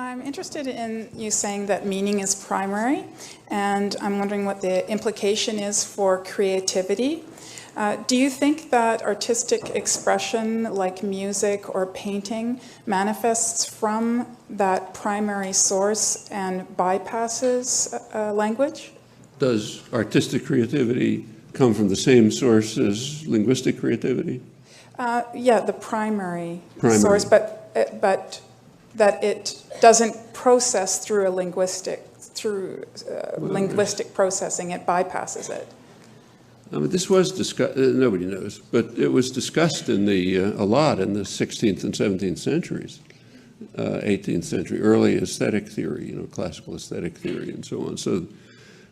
I'm interested in you saying that meaning is primary, and I'm wondering what the implication is for creativity. Do you think that artistic expression, like music or painting, manifests from that primary source and bypasses language? Does artistic creativity come from the same source as linguistic creativity? Yeah, the primary source, but that it doesn't process through linguistic processing, it bypasses it. This was discussed, nobody knows, but it was discussed in a lot in the 16th and 17th centuries, 18th century, early aesthetic theory, classical aesthetic theory and so on. So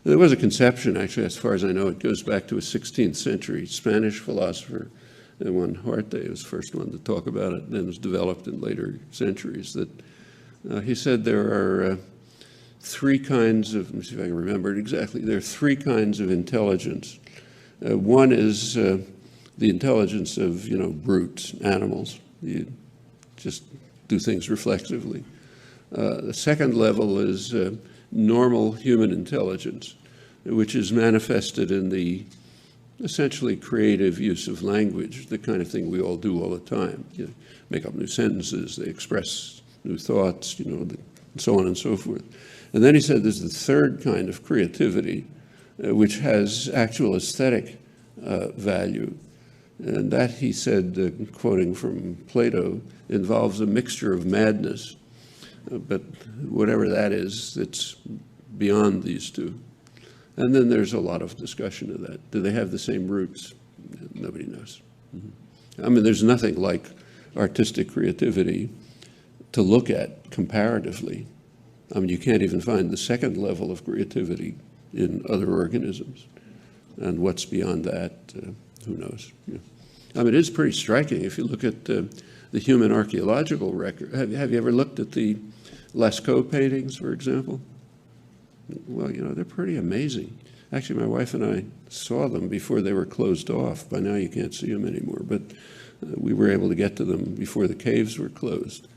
there was a conception, actually, as far as I know, it goes back to a 16th century Spanish philosopher, Juan Huarte was the first one to talk about it, and then it was developed in later centuries, that he said there are three kinds of, let me see if I can remember it exactly, there are three kinds of intelligence. One is the intelligence of, brutes, animals. You just do things reflexively. The second level is normal human intelligence, which is manifested in the essentially creative use of language, the kind of thing we all do all the time. You make up new sentences, they express new thoughts, and so on and so forth. And then he said there's the third kind of creativity, which has actual aesthetic value. And that, he said, quoting from Plato, involves a mixture of madness. But whatever that is, it's beyond these two. And then there's a lot of discussion of that. Do they have the same roots? Nobody knows. I mean, there's nothing like artistic creativity to look at comparatively. I mean, you can't even find the second level of creativity in other organisms. And what's beyond that, who knows? Yeah. I mean, it is pretty striking if you look at the human archaeological record. Have you ever looked at the Lascaux paintings, for example? Well, they're pretty amazing. Actually, my wife and I saw them before they were closed off. By now you can't see them anymore, but we were able to get to them before the caves were closed.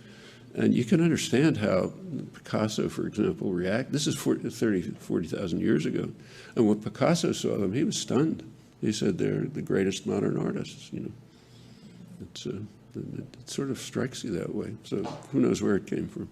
And you can understand how Picasso, for example, reacted. This is 40,000 years ago. And when Picasso saw them, he was stunned. He said they're the greatest modern artists, It sort of strikes you that way. So who knows where it came from.